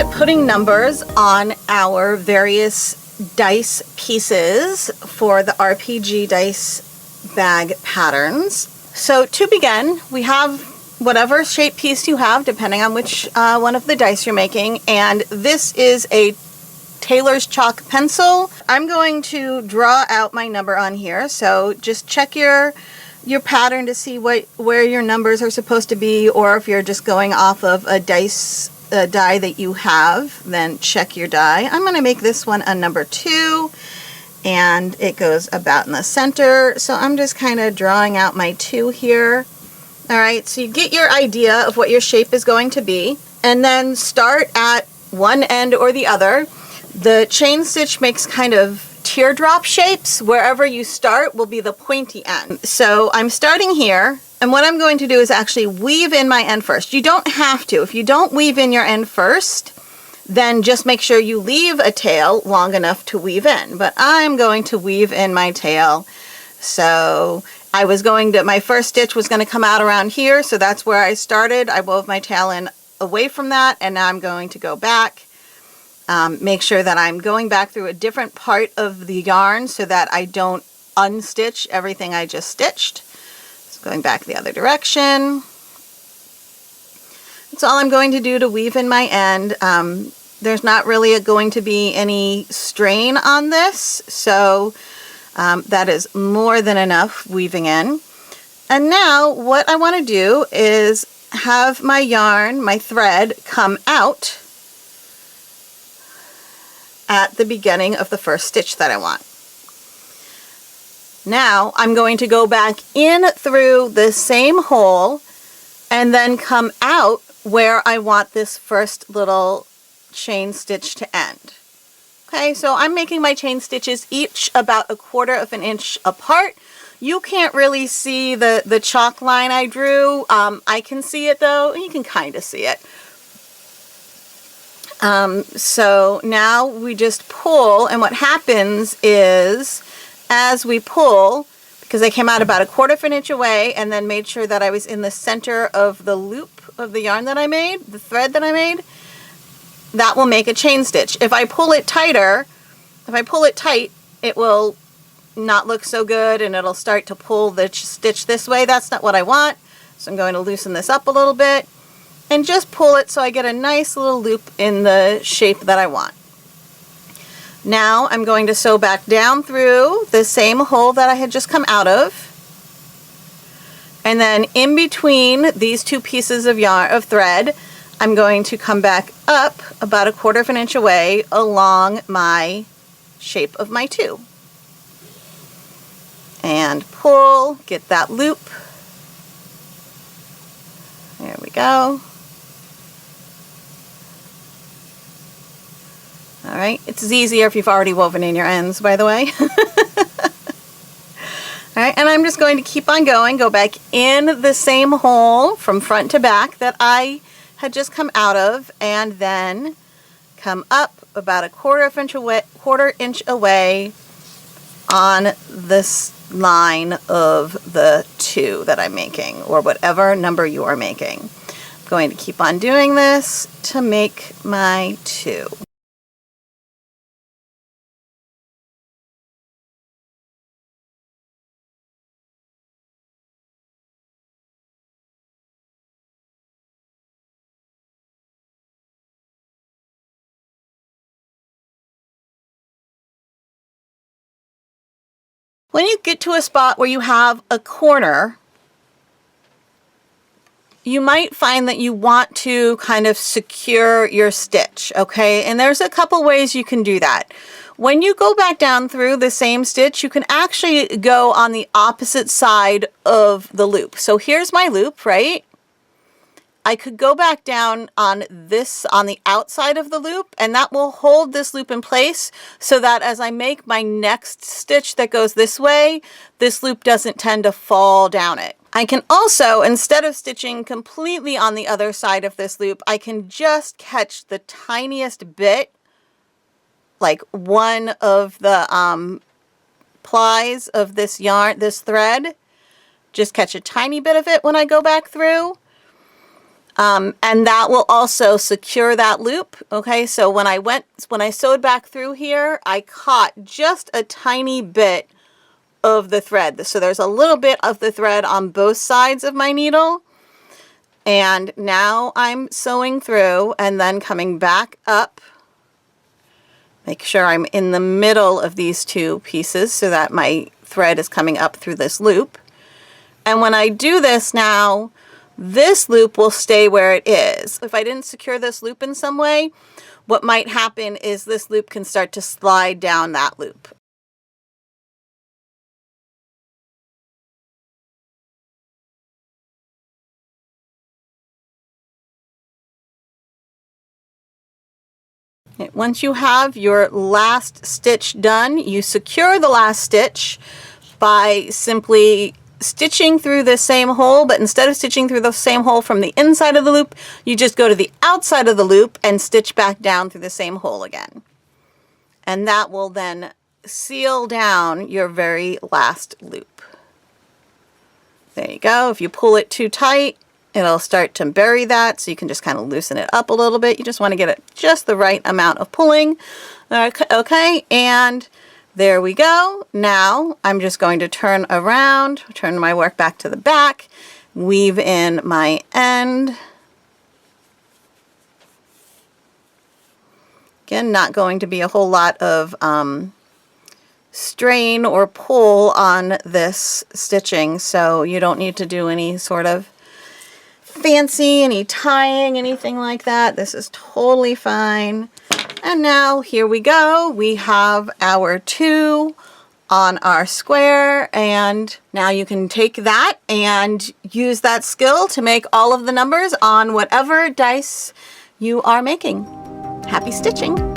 at putting numbers on our various dice pieces for the RPG dice bag patterns. So to begin, we have whatever shape piece you have, depending on which one of the dice you're making, and this is a Taylor's chalk pencil. I'm going to draw out my number on here, so just check your pattern to see where your numbers are supposed to be, or if you're just going off of a die that you have, then check your die. I'm going to make this one a number 2, and it goes about in the center, so I'm just kind of drawing out my 2 here. Alright, so you get your idea of what your shape is going to be, and then start at one end or the other. The chain stitch makes kind of teardrop shapes. Wherever you start will be the pointy end. So I'm starting here, and what I'm going to do is actually weave in my end first. You don't have to. If you don't weave in your end first, then just make sure you leave a tail long enough to weave in. But I'm going to weave in my tail. So my first stitch was going to come out around here, so that's where I started. I wove my tail in away from that, and now I'm going to go back. Make sure that I'm going back through a different part of the yarn so that I don't unstitch everything I just stitched. So going back the other direction. That's all I'm going to do to weave in my end. There's not really going to be any strain on this, so that is more than enough weaving in. And now what I want to do is have my yarn, my thread, come out at the beginning of the first stitch that I want. Now I'm going to go back in through the same hole and then come out where I want this first little chain stitch to end. Okay, so I'm making my chain stitches each about 1/4 of an inch apart. You can't really see the chalk line I drew. I can see it though. You can kind of see it. So now we just pull, and what happens is as we pull, because I came out about 1/4 of an inch away and then made sure that I was in the center of the loop of the yarn that I made, the thread that I made, that will make a chain stitch. If I pull it tighter, if I pull it tight, it will not look so good and it'll start to pull the stitch this way. That's not what I want. So I'm going to loosen this up a little bit and just pull it so I get a nice little loop in the shape that I want. Now I'm going to sew back down through the same hole that I had just come out of, and then in between these two pieces of thread, I'm going to come back up about 1/4 of an inch away along my shape of my 2 and pull, get that loop. There we go. All right, it's easier if you've already woven in your ends, by the way. All right, and I'm just going to keep on going, go back in the same hole from front to back that I had just come out of, and then come up about 1/4 inch away on this line of the 2 that I'm making, or whatever number you are making. I'm going to keep on doing this to make my 2. When you get to a spot where you have a corner, you might find that you want to kind of secure your stitch, okay? And there's a couple ways you can do that. When you go back down through the same stitch, you can actually go on the opposite side of the loop. So here's my loop, right? I could go back down on the outside of the loop, and that will hold this loop in place so that as I make my next stitch that goes this way, this loop doesn't tend to fall down it. I can also, instead of stitching completely on the other side of this loop, I can just catch the tiniest bit, like one of the plies of this yarn, this thread, just catch a tiny bit of it when I go back through. And that will also secure that loop. Okay, so when I sewed back through here, I caught just a tiny bit of the thread. So there's a little bit of the thread on both sides of my needle. And now I'm sewing through and then coming back up. Make sure I'm in the middle of these two pieces so that my thread is coming up through this loop. And when I do this now, this loop will stay where it is. If I didn't secure this loop in some way, what might happen is this loop can start to slide down that loop. Once you have your last stitch done, you secure the last stitch by simply stitching through the same hole, but instead of stitching through the same hole from the inside of the loop, you just go to the outside of the loop and stitch back down through the same hole again. And that will then seal down your very last loop. There you go. If you pull it too tight, it'll start to bury that, so you can just kind of loosen it up a little bit. You just want to get it just the right amount of pulling. Okay, and there we go. Now I'm just going to turn around, turn my work back to the back, weave in my end. Again, not going to be a whole lot of strain or pull on this stitching, so you don't need to do any sort of fancy, any tying, anything like that. This is totally fine. And now here we go. We have our 2 on our square, and now you can take that and use that skill to make all of the numbers on whatever dice you are making. Happy stitching!